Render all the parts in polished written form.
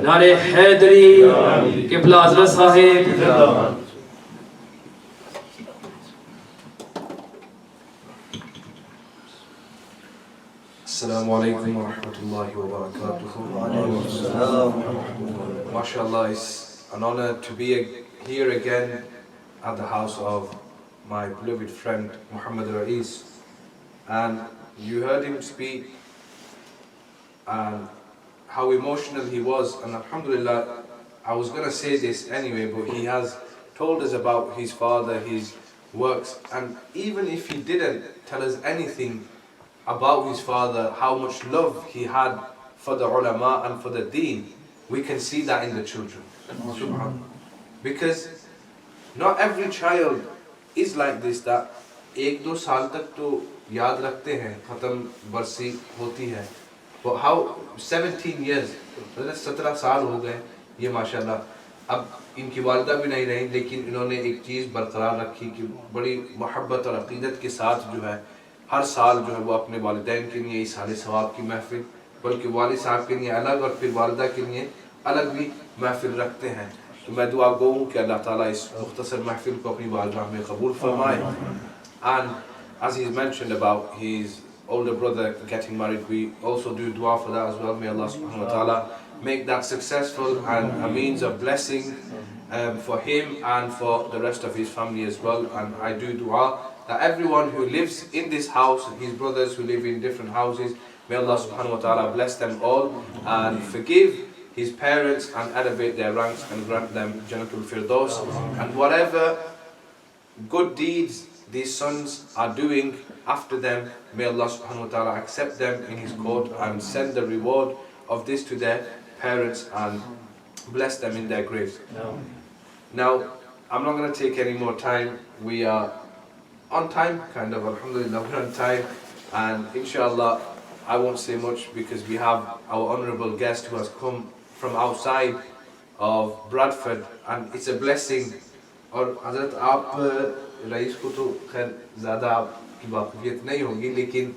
नारे हैदरी क़िबला हज़रत Sahib. Assalamu alaikum wa rahmatullahi wa barakatuh. MashaAllah, it's an honor to be here again at the house of my beloved friend Muhammad Raeese. And you heard him speak and how emotional he was, and alhamdulillah, I was going to say this anyway, but he has told us about his father, his works, and even if he didn't tell us anything about his father, how much love he had for the ulama and for the deen, we can see that in the children. Subhanallah. Because not every child is like this, that 1-2 साल तक तो याद रखते हैं, khatam बरसी होती है, but how 17 years, 17 साल हो गए ये माशाल्लाह. अब इनकी वालिदा भी नहीं रही, लेकिन इन्होंने एक चीज़ बरकरार रखी कि बड़ी मोहब्बत और अक़ीदत के साथ जो है हर साल जो है वो अपने वालिदैन के लिए इस हाल सवाब की महफिल, बल्कि वालिद साहब के लिए अलग और फिर वालिदा के लिए अलग भी महफिल रखते हैं. तो मैं दुआ गो हूँ कि अल्लाह ताला इस मुख्तसर महफिल को अपनी बारगाह में कबूल फरमाए. And as he's mentioned about his older brother getting married, we also do dua for that as well. May Allah subhanahu wa ta'ala make that successful and a means of blessing for him and for the rest of his family as well. And I do dua that everyone who lives in this house, his brothers who live in different houses, may Allah subhanahu wa ta'ala bless them all and forgive his parents and elevate their ranks and grant them Jannatul Firdaus. And whatever good deeds these sons are doing after them, may Allah subhanahu wa ta'ala accept them in his court and send the reward of this to their parents and bless them in their graves. Now, I'm not going to take any more time. We are on time, kind of, alhamdulillah, we're on time, and inshallah I won't say much because we have our honorable guest who has come from outside of Bradford, and it's a blessing. और हज़रत आप rice को तो खैर ज़्यादा आपकी वाक़फ़ियत नहीं होगी, लेकिन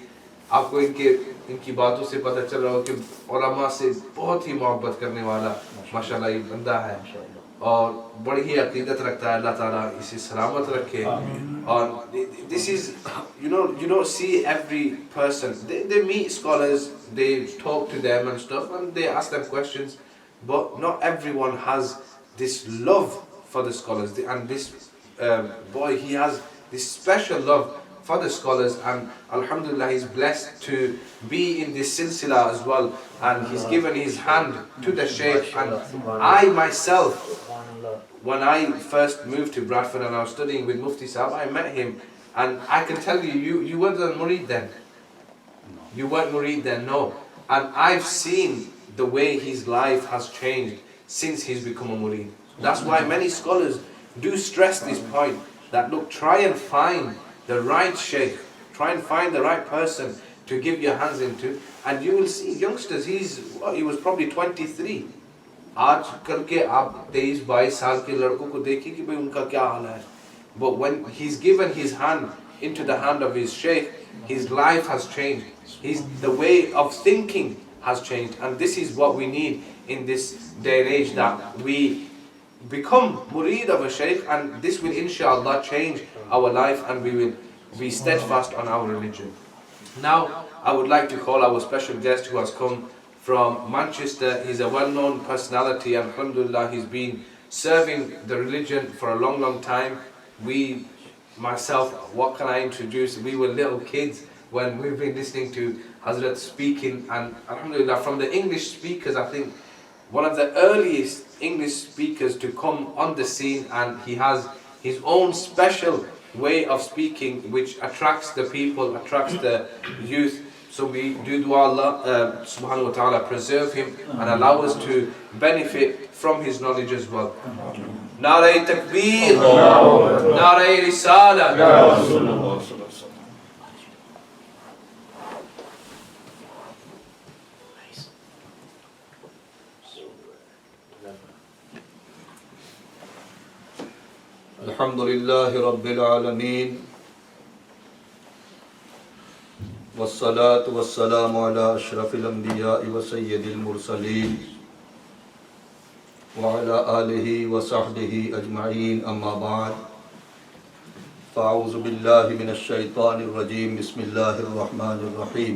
आपको इनकी बातों से पता चल रहा हो कि उलमा से बहुत ही मोहब्बत करने वाला माशाल्लाह ये बंदा है और बड़ी ही अक़ीदत रखता है. अल्लाह ताला इसे सलामत रखे. और this is, you don't see every person, they meet scholars, they talk to them and stuff, and they ask them questions, but not everyone has this love for the scholars. And this boy, he has this special love for the scholars, and alhamdulillah he's blessed to be in this silsila as well, and he's given his hand to the Shaykh. And I myself, when I first moved to Bradford and I was studying with Mufti Sahab, I met him, and I can tell you weren't a murid then. You weren't murid then, no. And I've seen the way his life has changed since he's become a murid. That's why many scholars do stress this point, that look, try and find the right Shaykh, try and find the right person to give your hands into, and you will see youngsters, he was probably 23. आज कल के आप 23-22 साल के लड़कों को देखिए कि भाई उनका क्या हाल है. But when he's given his hand into the hand of his Shaykh, his life has changed. The way of thinking has changed, and this is what we need in this day and age, that we become murid of a Shaykh, and this will inshallah change our life and we will be steadfast on our religion. Now I would like to call our special guest who has come from Manchester. He's a well-known personality, and alhamdulillah he's been serving the religion for a long time. Myself, what can I introduce? We were little kids when we've been listening to Hazrat speaking, and alhamdulillah from the English speakers, I think one of the earliest English speakers to come on the scene, and he has his own special way of speaking which attracts the people, attracts the youth. So we do dua Allah subhanahu wa ta'ala preserve him and allow us to benefit from his knowledge as well. Nare Takbir, Nare Risala. Alhamdulillahi Rabbil Alameen, wassalatu wassalamu ala ashrafil anbiya'i wa sayyidil mursaleen, وعلى آله وصحبه أجمعين أما بعد فأعوذ بالله من الشيطان الرجيم بسم الله الرحمن الرحيم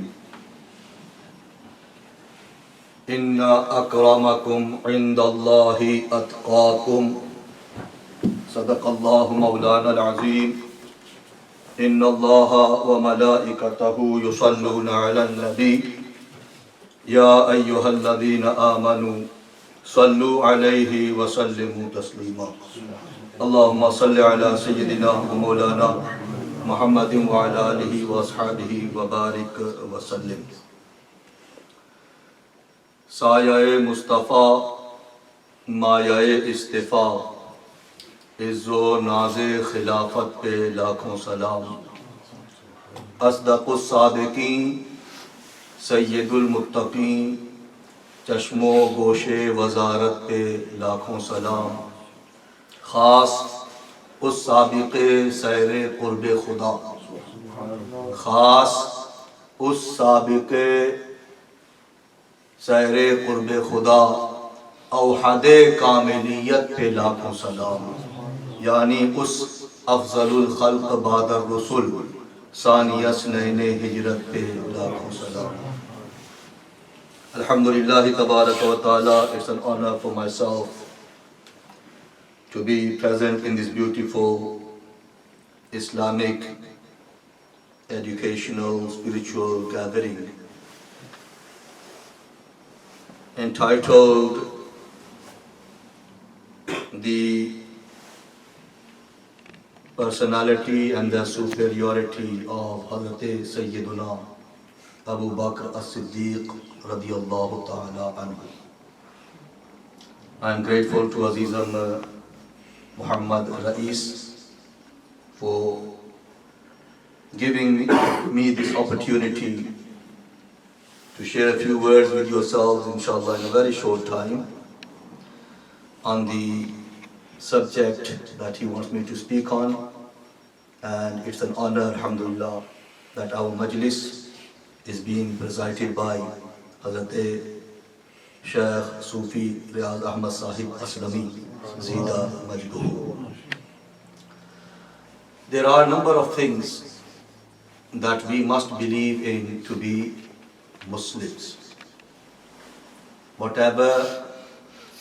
إن أكرمكم عند الله أتقاكم صدق الله مولانا العظيم إن الله وملائكته يصلون على النبي يا أيها الذين آمنوا صلوا عليه وسلموا تسليما اللهم صل على سيدنا ومولانا محمد وعلى آله وأصحابه وبارك وسلم سایہ مصطفیٰ مایہ استفاء عز و ناز خلافت پہ لاکھوں سلام اصدق الصادقین سید المتقین چشم و گوش وزارت پہ لاکھوں سلام خاص اس سابق سیر قرب خدا خاص اس سابق سیر قرب خدا اوحد کاملیت پہ لاکھوں سلام یعنی اس افضل الخلق بعد الرسل ثانی اثنین ہجرت پہ لاکھوں سلام Alhamdulillah tabaraka wa ta'ala, it's an honor for myself to be present in this beautiful Islamic educational spiritual gathering entitled The Personality and the Superiority of Hazrat Sayyiduna Abu Bakr SiddiqRضي الله تعالى عنه. I am grateful to Azizam Muhammad Raeese for giving me this opportunity to share a few words with yourselves, inshallah, in a very short time on the subject that he wants me to speak on. And it's an honor, alhamdulillah, that our majlis is being presided by Hazrat Shaykh Sufi Riaz Ahmad Sahib Aslami Zida Majduh. There are a number of things that we must believe in to be Muslims. Whatever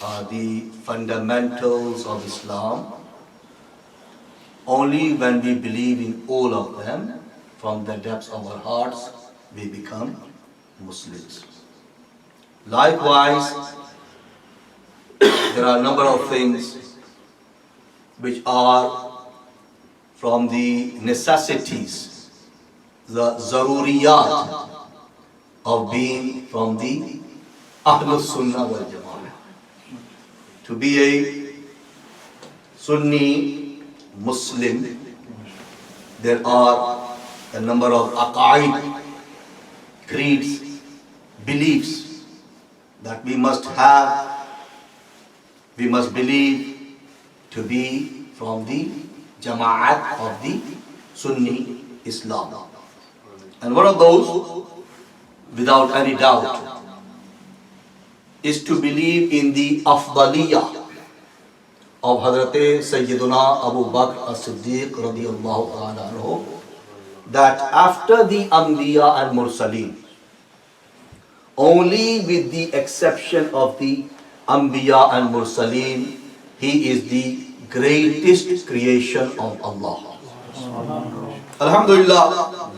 are the fundamentals of Islam, only when we believe in all of them from the depths of our hearts, we become Muslims. Likewise, there are a number of things which are from the necessities, the zaruriyat of being from the Ahlus Sunnah wal Jama'ah. To be a Sunni Muslim, there are a number of aqaid, creeds, beliefs that we must have, we must believe to be from the Jama'at of the Sunni Islam. And one of those, without any doubt, is to believe in the afdaliyah of Hazrat Sayyiduna Abu Bakr as-Siddiqرضي الله, that after the Anbiya and Mursaleen, only with the exception of the Anbiya and Mursaleen, he is the greatest creation of Allah. Alhamdulillah,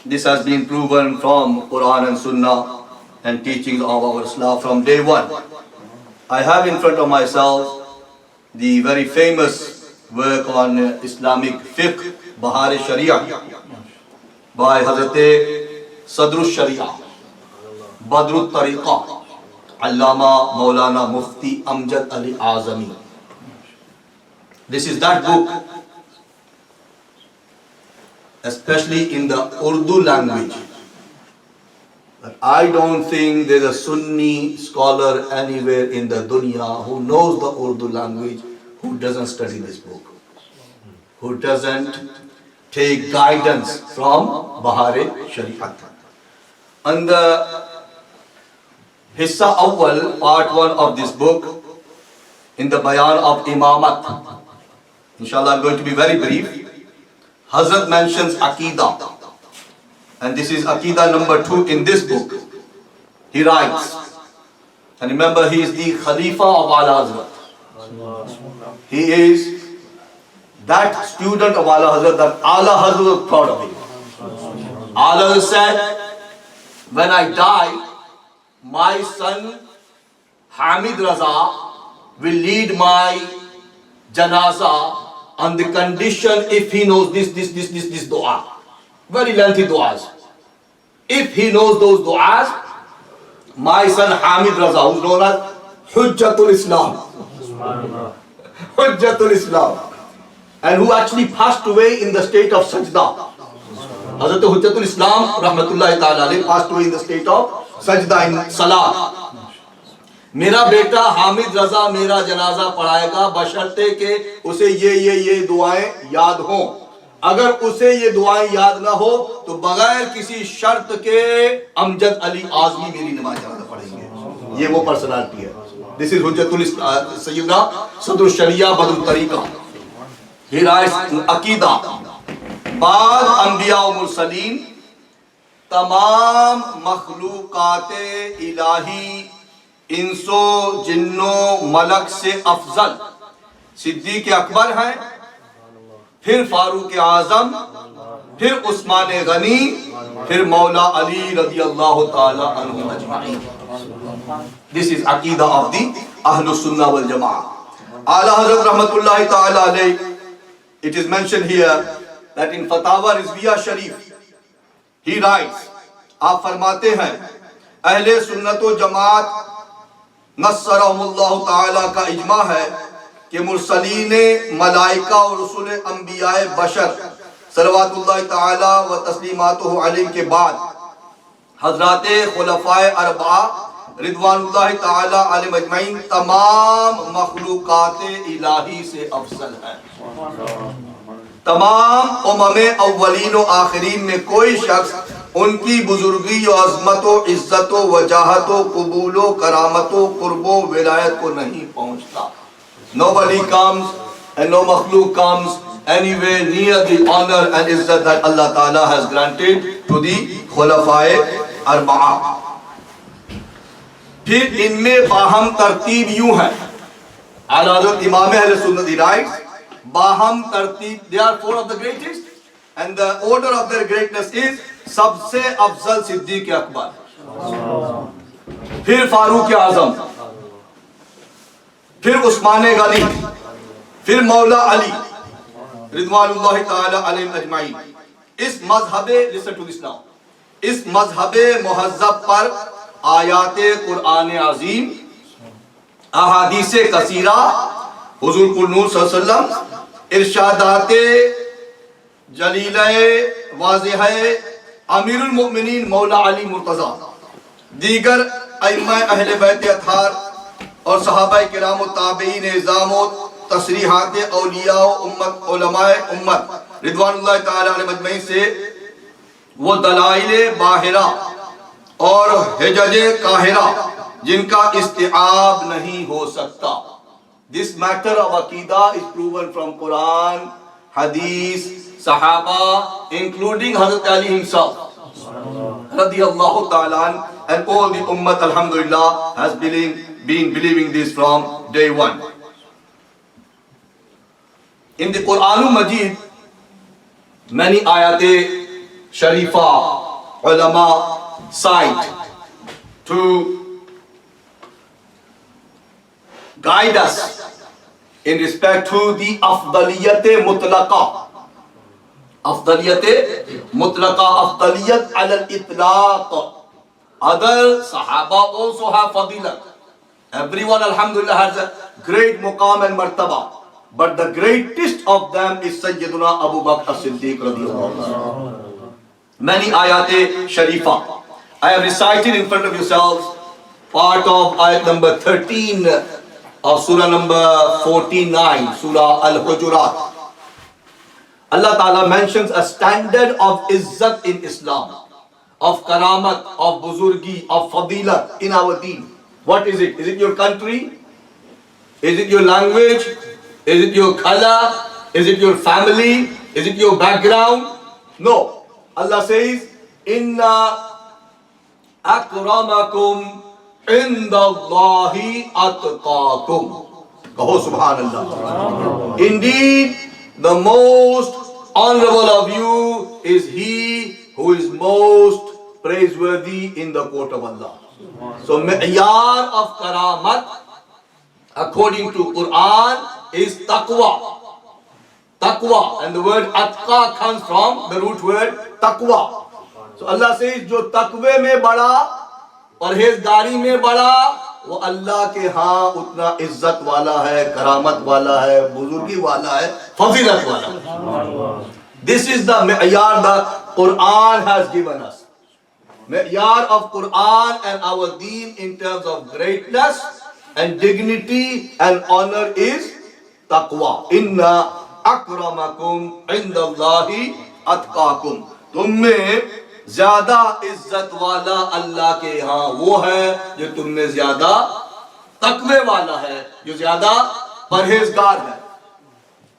this has been proven from Quran and Sunnah and teachings of our Islam from day one. I have in front of myself the very famous work on Islamic fiqh, Bahar Sharia, by Hazrat Sadr Sharia, Badr Tariqa, Allama Maulana Mufti Amjad Ali Azami. This is that book, especially in the Urdu language. But I don't think there's a Sunni scholar anywhere in the dunya who knows the Urdu language who doesn't study this book, who doesn't take guidance from Bahar Shariat. And the Hissa Awwal, part 1 of this book, in the bayan of imamat. Inshallah, I'm going to be very brief. Hazrat mentions Aqidah, and this is Aqidah number 2 in this book. He writes, and remember, he is the Khalifa of Ala Hazrat. He is that student of Ala Hazrat that Ala Hazrat was proud of him. Ala Hazrat said, when I die, my son Hamid Raza will lead my janaza on the condition if he knows this dua. Very lengthy duas. If he knows those duas, my son Hamid Raza, who's known as Hujjatul Islam, Hujjatul Islam, and who actually passed away in the state of sajda. Hazrat Hujjatul Islam rahmatullahi ta'ala alayhi passed away in the state of sajda in salat. मेरा बेटा हामिद रजा मेरा जनाजा पढ़ाएगा बशर्ते के उसे ये दुआएं याद हों. अगर उसे ये दुआएं याद ना हो तो बगैर किसी शर्त के अमजद अली आजमी मेरी नमाज जनाजा पढ़ेंगे. ये वो पर्सनालिटी है. दिस इज हुज्जतुल सय्यदना सदर शरिया बदर तरीका. ही राइट्स अकीदा बाद अंबिया व मुरसलीन तमाम मखलूकाते इलाही इंसो जिन्नो मलक से अफजल सिद्दीक अकबर हैं, फिर फारूक आजम, फिर उस्मान गनी, फिर मौला अली रज़ी अल्लाह ताला अन्हु अजमाइन. दिस इज अकीदा ऑफ द अहलुस सुन्नह वल जमाअह. आला हज़रत रहमतुल्लाहि ताला अलैह, it is mentioned here that in फतावा Rizvia Sharif he writes, आप फरमाते हैं अहले सुन्नत व जमात नस्सरहुमुल्लाहु ताला का इजमा है कि मुरसलीने मलाइका और रसूल अंबियाए बशर सलवातुल्लाह ताला व तस्लीमातुहु अलैहि के बाद हजराते खुलफाए अरबा रिदवानुल्लाह ताला अलैहिम अजमईन तमाम मखलूकाते इलाही से अफजल है. तमाम उम्मे अव्वलीन व आखिरीन में कोई शख्स उनकी बुजुर्गी और अज़मतो इज्जतो वजाहतो कबूलो करामतो कुर्बो विलायत को नहीं पहुंचता. Nobody comes and no makhluk comes anywhere near the honor and izzat that Allah Ta'ala has granted to the khulafae arba'a. फिर इनमें बाहम तरतीब यूं है. आला हज़रत इमाम अहले सुन्नत राइट्स बाहम तरतीब, they are four of the greatest and the order of their greatness is सबसे अफजल सिद्दीक अकबर, फिर फारूक आजम, फिर उस्मान गनी, फिर मौला अली रिज़वानुल्लाह ताला अलैहिम अजमाइन. इस मजहबे लिसन टू दिस नाउ, इस मजहबे मुहज्जब पर आयाते कुरान अजीम, अहादीसे कसीरा, हुजूर कुल सल्लल्लाहु अलैहि वसल्लम, इरशादाते जलीले वाज़िहे अमीरुल मोमिनीन मौला अली मुर्तज़ा, दीगर अइम्मा अहले बैत अथहार और सहाबा किराम व ताबईन निज़ाम व तसरीहात औलिया व उम्मत उलमाए उम्मत रिदवानुल्लाह ताला अलैहिम अजमईन से वो दलाइल बाहिरा और हिजज काहिरा जिनका इस्तिआब नहीं हो सकता. दिस मैटर ऑफ अकीदा इज प्रूवन फ्रॉम कुरान, हदीस, Sahaba, including Hazrat Ali himself, radiyallahu ta'ala, and all the ummah, alhamdulillah, has been believing this from day one. In the Quran Majid, many ayate sharifa ulama cite to guide us in respect to the afdaliyat mutlaqa. अफदलियत मुतलका, अफदलियत अलल इतलाक. Other Sahaba also have fadilat. Everyone, alhamdulillah, has a great muqam and martaba. But the greatest of them is Sayyiduna Abu Bakr Siddiqرضي. Many ayat sharifa. I have recited in front of yourselves part of ayat number 13 of surah number 49, surah Al-Hujurat. Allah Ta'ala mentions a standard of izzat in Islam, of karamat, of buzurgi, of fadilat in our deen. What is it? Is it your country? Is it your language? Is it your color? Is it your family? Is it your background? No. Allah says, Inna akramakum indallahi atqakum. Kaho subhanallah. Indeed, the most honorable of you is he who is most praiseworthy in the court of Allah. So, mi'yar of karamat, according to Quran, is taqwa. Taqwa, and the word atqa comes from the root word taqwa. So Allah says, जो तकवे में बड़ा, परहेजगारी में बड़ा, वो अल्लाह के हाँ उतना इज्जत वाला है, करामत वाला है, बुजुर्गी वाला है, फजीलत वाला है. This is the mi'yar the Quran has given us. Mi'yar of Quran and our deen in terms of greatness and dignity and honor is taqwa. Inna akramakum indallahi atqakum. तुम में ज्यादा इज्जत वाला अल्लाह के यहाँ वो है जो तुम में ज्यादा तकवे वाला है, जो ज्यादा परहेजगार है.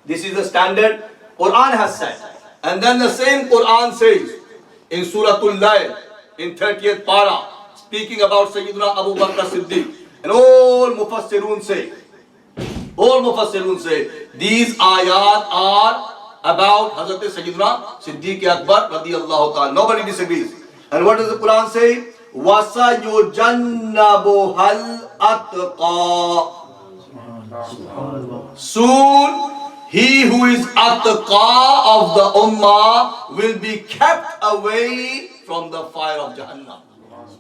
This is the standard Quran has set. And then the same Quran says in Suratul Layl in 30th para, speaking about Sayyiduna Abu Bakr Siddiq, and all Mufassirun say, these ayat are about Hazrat Sayyiduna Siddiq Akbar radiyallahu ta'ala. Nobody disagrees. And what does the Quran say? وَسَيُجَنَّبُهَا الْأَتْقَى. Soon, he who is atqa of the ummah will be kept away from the fire of Jahannam.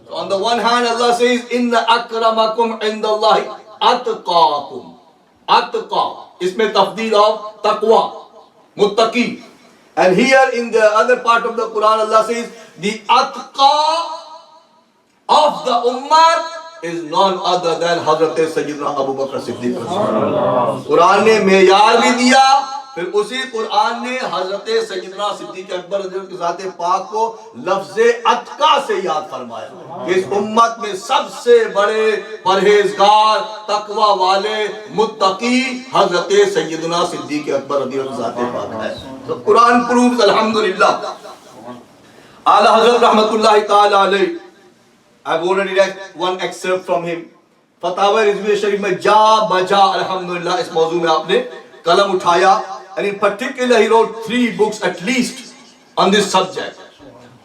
So on the one hand, Allah says, Inna akramakum indallahi atqakum. Atqa. Isme tafdeel of taqwa. Muttaqi. And here in the other part of the Quran, Allah says, the atqa of the ummah is none other than Hazrat Sayyiduna Abu Bakr Siddiq. Quran ne meyar bhi diya, फिर उसी कुरान ने हजरत सैयदना सिद्दीक अकबर के ज़ात पाक को लफ्ज़े अतका से याद फरमाया कि इस उम्मत में सबसे बड़े परहेजगार तकवा वाले मुत्तकी हजरत सैयदना सिद्दीक अकबर के ज़ात पाक है. तो कुरान प्रूव्स अल्हम्दुलिल्लाह. आला हजरत रहमतुल्लाहि ताला अलैह, I've already read one excerpt from him. फतावा Rizvi शरीफ में जा बजा अल्हम्दुलिल्लाह इस मौजू में आपने कलम उठाया. And in particular, he wrote 3 books at least on this subject.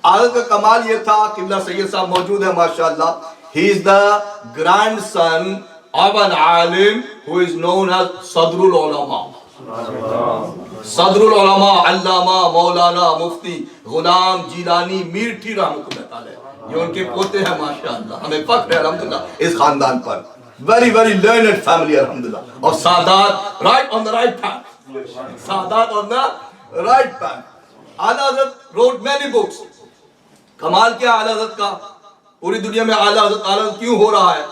आदत का कमाल ये था, किबला सैयद साहब मौजूद है माशाअल्लाह. He is the grandson of an alim who is known as Sadrul Ulama. Sadrul Ulama, Allama, Maulana, Mufti, Ghulam, Jilani, Mirthi रहमतुल्लाह ताला. ये उनके पोते हैं माशाअल्लाह. हमें फख्र है अल्हम्दुलिल्लाह इस खानदान पर. Very, very learned family alhamdulillah. Of Sadat, right on the right path. Sadat on the right path. Ala Hazrat wrote many books. कमाल क्या आला हज़रत का, पूरी दुनिया में आला हज़रत क्यों हो रहा है?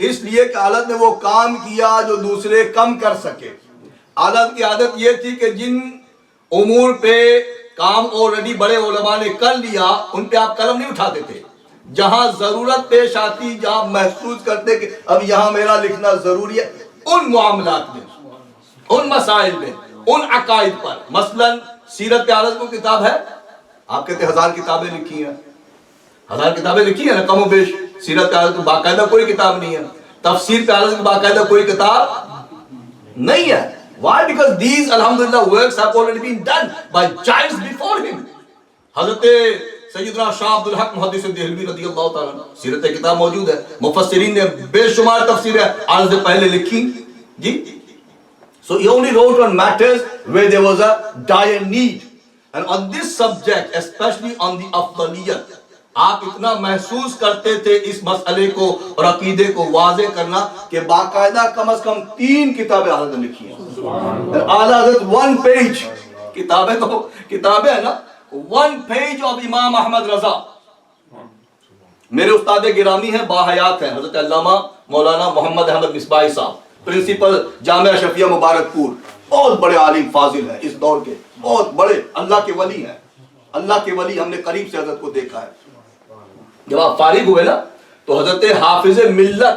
इसलिए कि आला ने वो काम किया जो दूसरे कम कर सके. आला की आदत ये थी कि जिन उमूर पे काम ऑलरेडी बड़े उलमा ने कर लिया, उन पे आप कलम नहीं उठाते थे. जहां जरूरत पेश आती, जहां महसूस करते कि अब यहां मेरा लिखना जरूरी है, उन मामलात में, उन मसाइल में, उन अकायद पर. मसलन सीरत आलत को किताब है, आप कहते 1000 किताबें लिखी हैं, 1000 किताबें लिखी है ना कम बेश. सीरत आलत को बाकायदा कोई किताब नहीं है. तफसीर पे आलत की बाकायदा कोई किताब नहीं है. Why? Because these alhamdulillah works have already been done by giants before him. Hazrat सैयदना शाह अब्दुल हक मुहद्दिस देहलवी रज़ियल्लाहु ताला सीरत की किताब मौजूद है. मुफस्सिरीन ने बेशुमार तफसीरें आज से पहले लिखी जी. So he only wrote on matters where there was a dire need, and on this subject, especially on the अफ़ज़लियत, आप इतना महसूस करते थे इस मसले को और अकीदे को वाज़े करना कि बाकायदा कम से कम 3 किताबें आला ने लिखी हैं. आला हज़रत 1 पेज किताबें, तो किताबें है ना, 1 पेज ऑफ इमाम अहमद रजा. मेरे उस्ताद गिरामी हैं, बाहयात हैं, हजरत अल्लामा मौलाना मोहम्मद अहमद मिसबाही साहब, प्रिंसिपल जामिया शफिया मुबारकपुर. बहुत बड़े आलिम फाजिल हैं इस दौर के, बहुत बड़े अल्लाह के वली हैं. अल्लाह के वली हमने करीब से हजरत को देखा है. जब आप फारिग हुए ना, तो हजरत हाफिज मिल्लत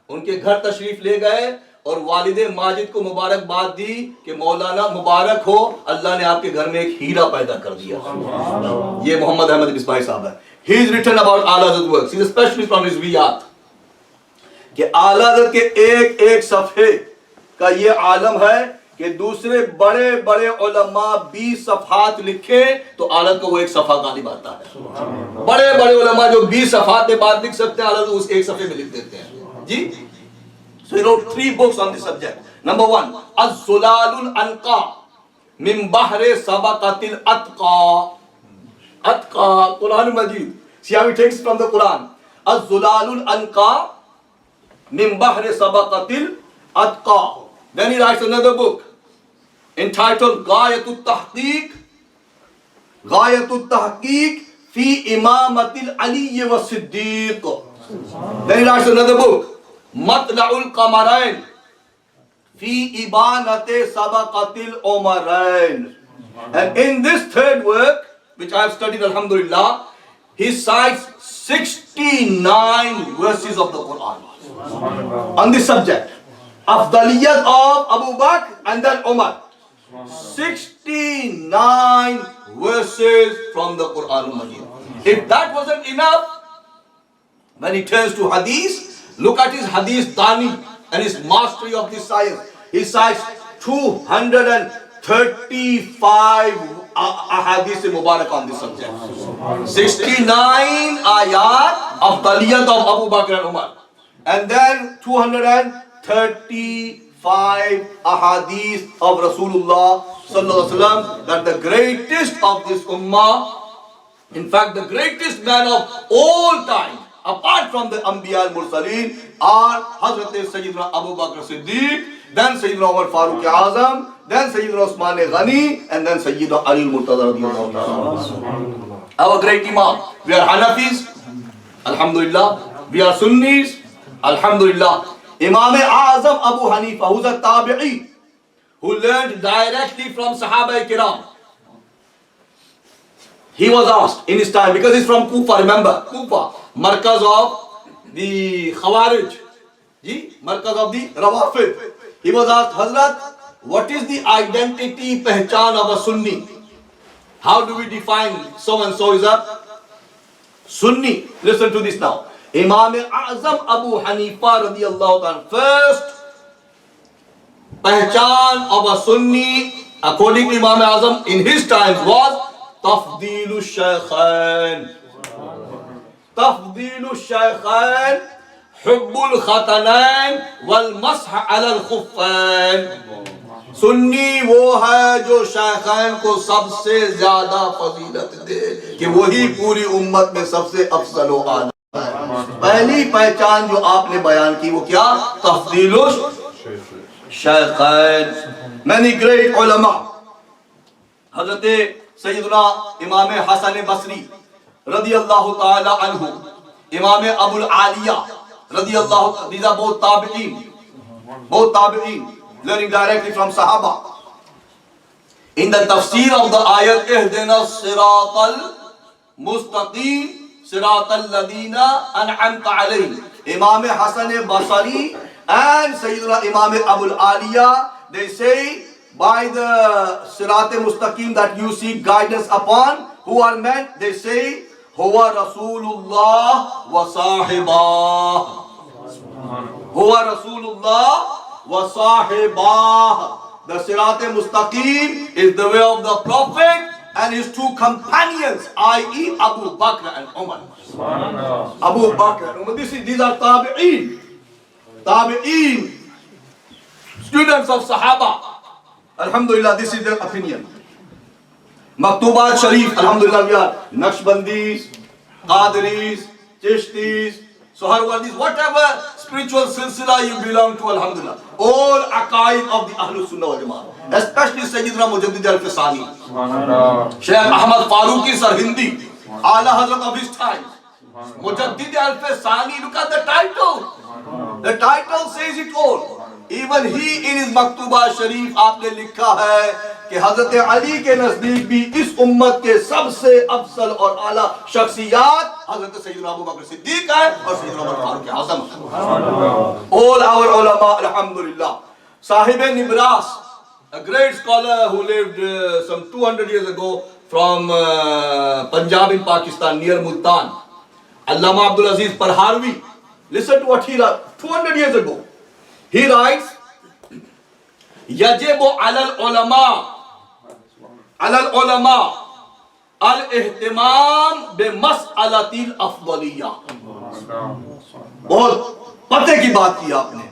उनके घर तशरीफ ले गए और वालिदे माजिद को मुबारकबाद दी कि मौलाना मुबारक हो, अल्लाह ने आपके घर में एक हीरा पैदा कर दिया। ये मोहम्मद अहमद मिसबाही साहब है। He is written about आला हज़रत works. He is especially from his रियात कि आला हज़रत के एक एक सफ़े का ये आलम है कि दूसरे बड़े बड़े उलमा 20 सफ़हात लिखे तो आला को वो एक सफ़ा गालिब आता है। बड़े बड़े उलमा जो 20 सफ़हात के बाद लिख सकते हैं, आला उस एक सफ़े में लिख देते हैं जी। So he wrote 3 books on this subject. Number 1, Az-Zulalul Anqa min Bahre Sabaqatil Atqa. Atqa, Quran Majid. See how he takes it from the Quran. Az-Zulalul Anqa min Bahre Sabaqatil Atqa. Then he writes another book entitled Ghayatul Tahqiq. Ghayatul Tahqiq fi Imamatil Ali wa Siddiq. Then he writes another book Matla'ul Qamarain fi Ibanate Sabaqatil Umarain. And in this third work, which I have studied alhamdulillah, he cites 69 verses of the Quran on this subject. Afdaliyat of Abu Bakr and then Umar. 69 verses from the Quran Majid. If that wasn't enough, when he turns to hadith, look at his hadith Dani and his mastery of this science. He cites 235 ahadith Mubarak on this subject. 69 ayat of Taliyat of Abu Bakr and Umar. And then 235 ahadith of Rasulullah sallallahu alaihi wasallam, that the greatest of this ummah, in fact the greatest man of all time, apart from the Anbiya al-Mursaleen, are Hazrat Sayyiduna Abu Bakr Siddiq, then Sayyiduna Umar Farooq Azam, then Sayyiduna Usman Ghani, and then Sayyiduna Ali al-Murtada radiyallahu ta'ala. Our great Imam. We are Hanafis, alhamdulillah. We are Sunnis, alhamdulillah. Imam Azam Abu Hanifa, who's a tabi'i, who learned directly from Sahaba Kiram. He was asked in his time, because he's from Kufa, remember, Kufa, Markaz of the Khawarij, Markaz of the Rawafid. He was asked, Hazrat, what is the identity, pehchan of a Sunni? How do we define so and so is a Sunni? Listen to this now. Imam Azam Abu Hanifa radiyallahu ta'ala, first pehchan of a Sunni, according to Imam Azam in his times, was Tafdeelu Shaykhain. Tafdeelu Shaykhain, Hubbul Khatanain, Wal Masah Alal Khuffain. Sunni वो है जो शायखान को सबसे ज्यादा फजीलत दे कि वही पूरी उम्मत में सबसे अफजल व आला है। पहली पहचान जो आपने बयान की वो क्या? तफदीलुश शायखान। Many great ulama, हजरत सैयदुना इमाम हसन बसरी रदियल्लाहु ताला अन्हु, इमाम अबुल आलिया रदियल्लाहु, these are both tabi'in, learning directly from Sahaba. In the tafsir of the ayat, Ihdina siratal mustaqim, siratal ladina an'amta alayhim, Imam Hasan Basri and Sayyiduna Imam Abul Aliya, they say, by the sirat mustaqim that you seek guidance upon, who are meant? They say, Huwa Rasulullah wa sahibah. Huwa Rasulullah wa sahibah. The Sirat Mustaqim is the way of the Prophet and his two companions, i.e. Abu Bakr and Umar. Abu Bakr and Umar. These are tabi'een. Tabi'een. Students of Sahaba. Alhamdulillah, this is their opinion. Maktubat Sharif, alhamdulillah, we are Naqshbandis, Qadiris, Chishtis, Soharwardis, whatever spiritual silsila you belong to, alhamdulillah. All aqaid of the Ahlul Sunnah wal Jama'ah, especially Sayyiduna Mujaddid al-Fisani, Shaykh Ahmad Farooqi Sarhindi, Ala Hazrat of his time, Mujaddid al-Fisani. Look at the title. The title says it all. Even he in his Maktuba Sharif, aapne likha hai कि हजरत अली के नजदीक भी इस उम्मत के सबसे अफजल और आला शख्सियत हजरत सैयदना अबू बकर सिद्दीक है और सैयदना उमर फारूक आज़म। All our ulama, alhamdulillah. Sahib Nibras, a great scholar who lived some 200 years ago from Punjab in Pakistan near Multan, Allama Abdul Aziz Parharvi. Listen to what he wrote 200 years ago. He writes, यजिब अलल उलमा अल इहतिमाम बिमसअलतिल अफदलिया। बहुत पते की बात की आपने,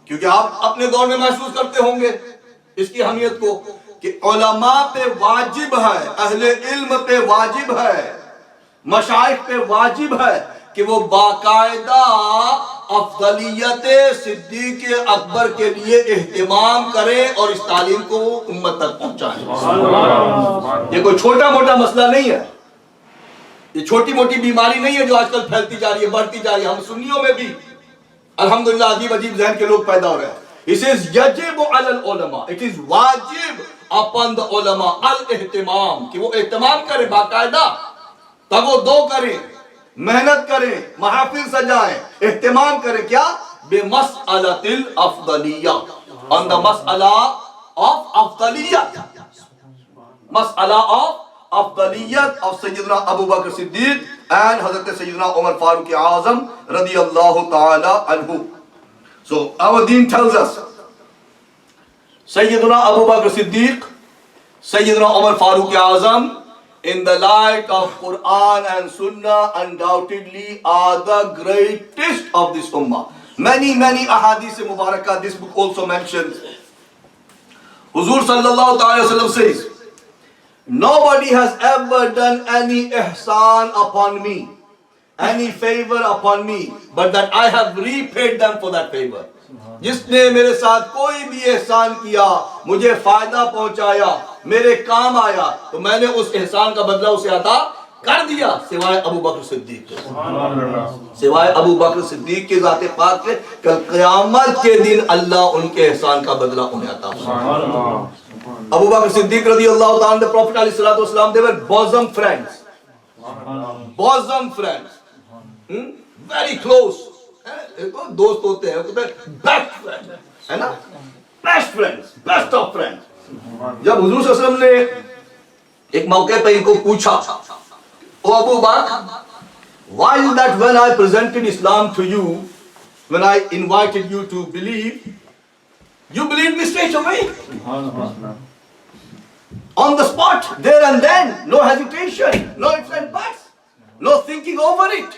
क्योंकि आप अपने दौर में महसूस करते होंगे इसकी अहमियत को कि उलमा पे वाजिब है, अहले इल्म पे वाजिब है, मशाइख पे वाजिब है कि वो बाकायदा अफदलियत सिद्दीक अकबर के लिए एहतिमाम करें और इस तालीम को उम्मत तक पहुंचाएं। ये कोई छोटा मोटा मसला नहीं है, ये छोटी मोटी बीमारी नहीं है जो आजकल फैलती जा रही है, बढ़ती जा रही है। हम सुन्नियों में भी अल्हम्दुलिल्लाह अजीब अजीब जहन के लोग पैदा हो रहे हैं। It is यजिब अलल उलमा, it is वाजिब upon the उलमा अल एहतिमाम, कि वो एहतिमाम करें बाकायदा, तगो दो करें, मेहनत करें, महफिल सजाएं, एहतिमाम करें क्या बेमसअलतिल अफदलिया, ऑन द मसअला ऑफ अफदलियत, मसअला ऑफ अफदलियत ऑफ सैयदना अबू बकर सिद्दीक एंड हजरत सैयदना उमर फारूक आज़म रदियल्लाहु ताला अन्हु। So our deen tells us Sayyiduna Abu Bakr Siddiq, Sayyiduna Umar Farooq Azam, in the light of Quran and Sunnah, undoubtedly are the greatest of this ummah. Many ahadith mubarakah, this book also mentions. Huzur sallallahu ta'ala wasallam says, nobody has ever done any ihsan upon me, any favor upon me, but that I have repaid them for that favor. जिसने मेरे साथ कोई भी एहसान किया, मुझे फायदा पहुंचाया, मेरे काम आया, तो मैंने उस एहसान का बदला उसे अता कर दिया, सिवाय अबू बकर सिद्दीक के, सिवाय अबू बकर सिद्दीक के ज़ाते पाक के। कल क़यामत के दिन अल्लाह उनके एहसान का बदला उन्हें अता फरमाएगा। अबू बकर सिद्दीक रज़ी अल्लाह ताला, the Prophet अलैहि वसल्लम, they were bosom friends, bosom friends, very close. दोस्त होते हैं, बेस्ट फ्रेंड है ना, best friends, best of friends. जब हुजूर सल्लल्लाहु अलैहि वसल्लम ने एक मौके पे इनको पूछा, ओ अबू बकर, why is that when I presented Islam to you, when I invited you to believe, you believed me straight away, on the spot, there and then, no hesitation, no ifs and buts, no thinking over it.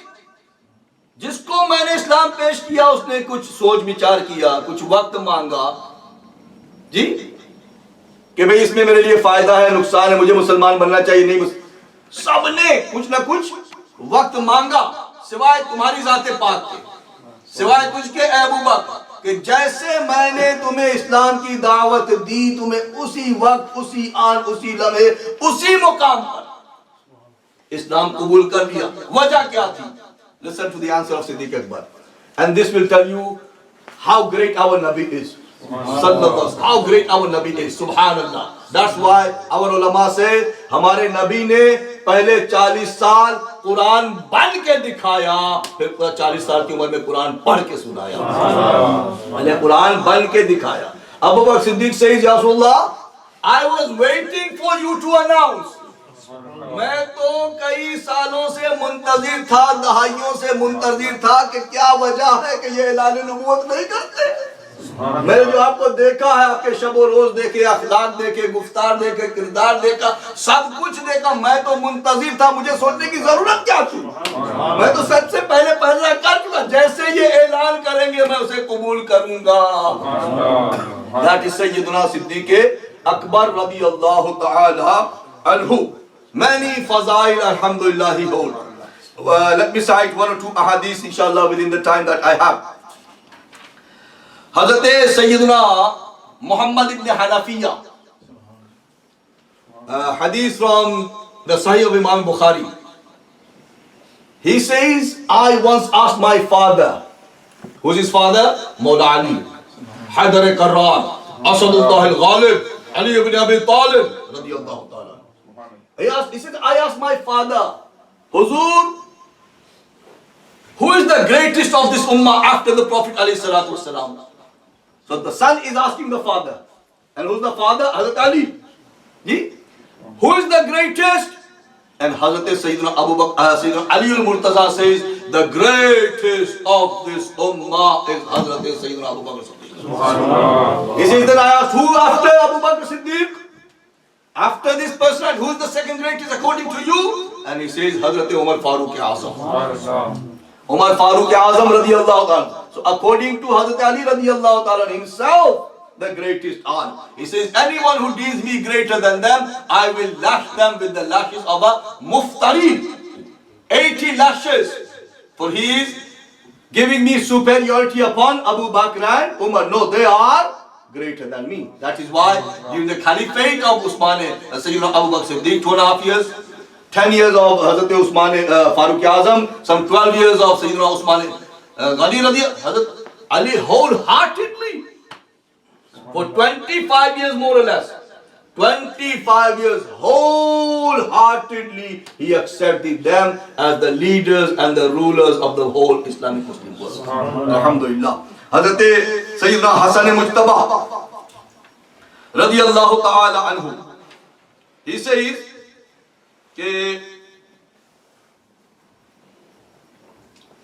जिसको मैंने इस्लाम पेश किया उसने कुछ सोच विचार किया, कुछ वक्त मांगा जी, कि भाई इसमें मेरे लिए फायदा है, नुकसान है, मुझे मुसलमान बनना चाहिए, नहीं, सबने कुछ ना कुछ वक्त मांगा, सिवाय तुम्हारी ज़ाते पाक के, सिवाय तुझके अबू बकर, कि जैसे मैंने तुम्हें इस्लाम की दावत दी, तुम्हें उसी वक्त, उसी आन, उसी लम्हे, उसी मुकाम पर इस्लाम कबूल कर लिया। वजह क्या थी? Listen to the answer of Siddiq Akbar, and this will tell you how great our Nabi is. Sallallahu, how great our Nabi is. Subhanallah. That's why our ulama say, हमारे नबी ने पहले 40 साल कुरान बन के दिखाया, फिर 40 साल की उम्र में कुरान पढ़ के सुनाया। पहले कुरान बन के दिखाया। अबू बकर सिद्दीक says, या रसूलल्लाह, I was waiting for you to announce. मैं तो कई सालों से मुंतजिर था, दहाइयों से मुंतजिर था कि क्या वजह है कि ये ऐलान नबूवत नहीं करते। मैंने जो आपको देखा है, आपके शब रोज देखे, अखलाक देखे, गुफ्तार देखे, किरदार देखा, सब कुछ देखा, मैं तो मुंतजिर था, मुझे सोचने की जरूरत क्या थी, मैं तो सबसे पहले फैसला कर चुका, जैसे ये ऐलान करेंगे मैं उसे कबूल करूंगा। दैट इज सैयदुना सिद्दीक अकबर रदियल्लाहु ताला अन्हु। Many fazail, alhamdulillah, he holds. Let me cite one or two ahadith, inshallah, within the time that I have. Hazrat Sayyiduna Muhammad ibn Hanafiya, hadith from the Sahih of Imam Bukhari. He says, I once asked my father, who's his father? Mawla Ali, Haidar Karrar, Asadullah al-Ghalib, Ali ibn Abi Talib radiyallahu ta'ala. He said, I asked my father, Huzur, who is the greatest of this ummah after the Prophet alayhi salatu wasalam? So the son is asking the father. And who's the father? Hazrat Ali. Who is the greatest? And Hazrat Sayyiduna Sayyiduna Ali al-Murtaza says, the greatest of this ummah is Hazrat Sayyiduna Abu Bakr Siddiq. He says, then I asked, who after Abu Bakr Siddiq? After this person, who is the second greatest according to you? And he says, Hazrat Umar Farooq Azam. Umar Farooq Azam radiyallahu ta'ala. So according to Hazrat Ali radiyallahu ta'ala himself, the greatest are. He says, anyone who deems me greater than them, I will lash them with the lashes of a muftari. 80 lashes. For he is giving me superiority upon Abu Bakr and Umar. No, they are greater than me. That is why during the caliphate of Usman, Sayyiduna Abu Bakr Siddiq, 2.5 years, 10 years of Hazrat Usman Farooq Azam, some 12 years of Sayyiduna Usman Ghani Hazrat Ali wholeheartedly, for 25 years more or less, 25 years wholeheartedly he accepted them as the leaders and the rulers of the whole Islamic Muslim world. Alhamdulillah. Hazrat Sayyidina Hasan Mujtaba radiyallahu ta'ala anhu, he says कि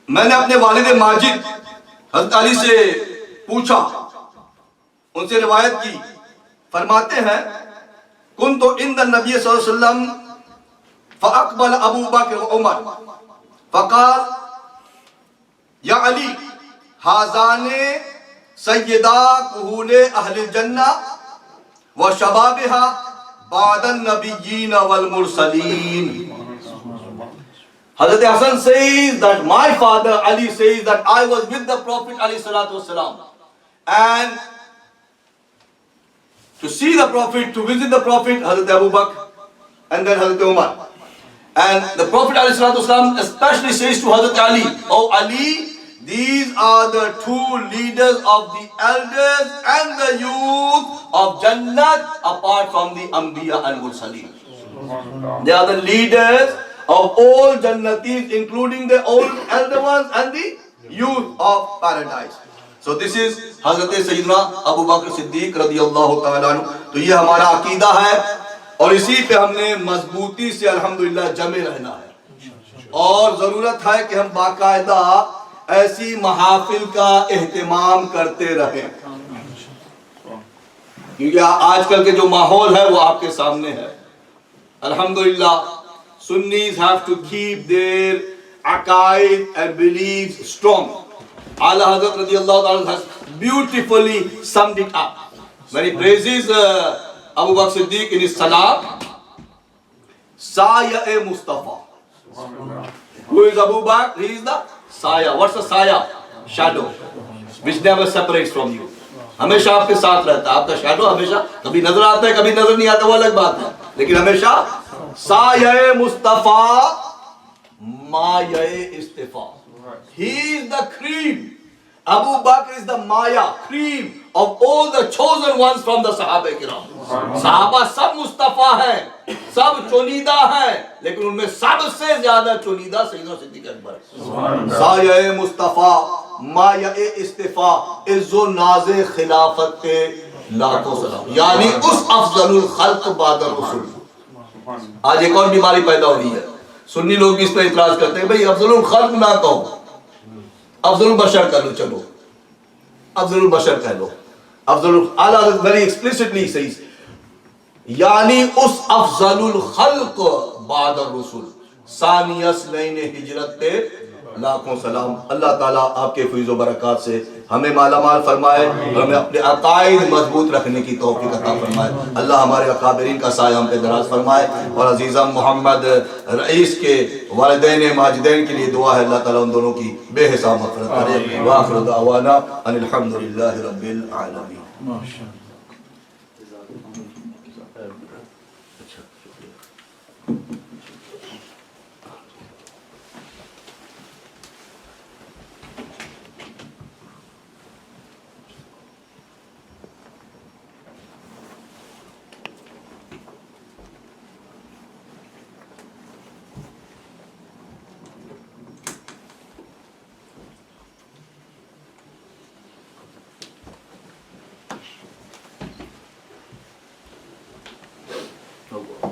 मैंने अपने वालिद माजिद हज़रत अली से पूछा, उनसे रिवायत की, फरमाते हैं कुन तो इंद नबी सल्लल्लाहु अलैहि वसल्लम फ़अक़बल अबू बकर व उमर फ़क़ाल या अली हाज़ाने सय्यदा कुहूले अहलिल जन्ना व शबाबिहा बादन नबिय्यीन वल Mursaleen. Hazrat Hasan says that my father Ali says that I was with the Prophet alayhi salatu wasalam, and to see the Prophet, to visit the Prophet, Hazrat Abu Bakr and then Hazrat Umar. And the Prophet alayhi salatu wasalam especially says to Hazrat Ali, oh Ali, these are the two leaders of the elders and the youth of Jannat apart from the Anbiya and Mursaleen. They are the leaders of all Jannatis, including the old elder ones and the youth of paradise. So this is Hazrat Sayyiduna Abu Bakr Siddiq radiyallahu ta'ala anhu. तो ये हमारा अकीदा है और इसी पे हमने मजबूती से अल्हम्दुलिल्लाह जमे रहना है. और जरूरत है कि हम बाकायदा ऐसी महाफिल का एहतमाम करते रहें, क्योंकि आजकल के जो माहौल है वो आपके सामने है. अल्हम्दुलिल्लाह Sunnis have to keep their aqaid and beliefs strong. Allah Hazrat radiyallahu ta'ala has beautifully summed it up when he praises Abu Bakr Siddiq in his salam. Saya Mustafa. Who is Abu Bakr? He is the Saya. What's the Saya? Shadow, which never separates from you. हमेशा आपके साथ रहता है. आपका shadow हमेशा कभी नजर आता है, कभी नजर नहीं आता, वो अलग बात है, लेकिन हमेशा साये मुस्तफा माये इस्तिफा. He is the cream. Abu Bakr is the maya, cream of all the chosen ones from the Sahaba Kiram. Sahaba सब मुस्तफा हैं, सब चुनीदा हैं, लेकिन उनमें सबसे ज्यादा चुनीदा सैयदना सिद्दीक अकबर. साये मुस्तफा माया इस्तिफा इज़्ज़ो नाज़े खिलाफत पे लाखों सलाम. यानी उस अफजलुल खल्क बादर रसूल. आज एक और बीमारी पैदा हो रही है. सुन्नी लोग भी इस पर इतराज करते हैं, भाई अफजलुल खल्क ना कहो, अफजलुल बशर कह लो. चलो अफजलुल बशर कह लो. अफजलुल अल्लाह वेरी एक्सप्लिसिटली सेज, यानी उस अफजलुल खल्क बादर रसूल सानियस नईने हिजरत पे लाखों सलाम. अल्लाह ताला आपके फैज़ व बरक़ात से हमें मालामाल फरमाए और हमें अपने अक़ाइद मजबूत रखने की तौफ़ीक़ अता फरमाए. अल्लाह हमारे अकाबिरीन का साया हम पे दराज फरमाए. और अज़ीज़म मोहम्मद रईस के वालिदैन माजिदैन के लिए दुआ है, अल्लाह ताला उन दोनों की बेहिसाब मग़फ़िरत करे. व आख़िरु दअवाना अनिल हम्दुलिल्लाहि रब्बिल आलमीन. No.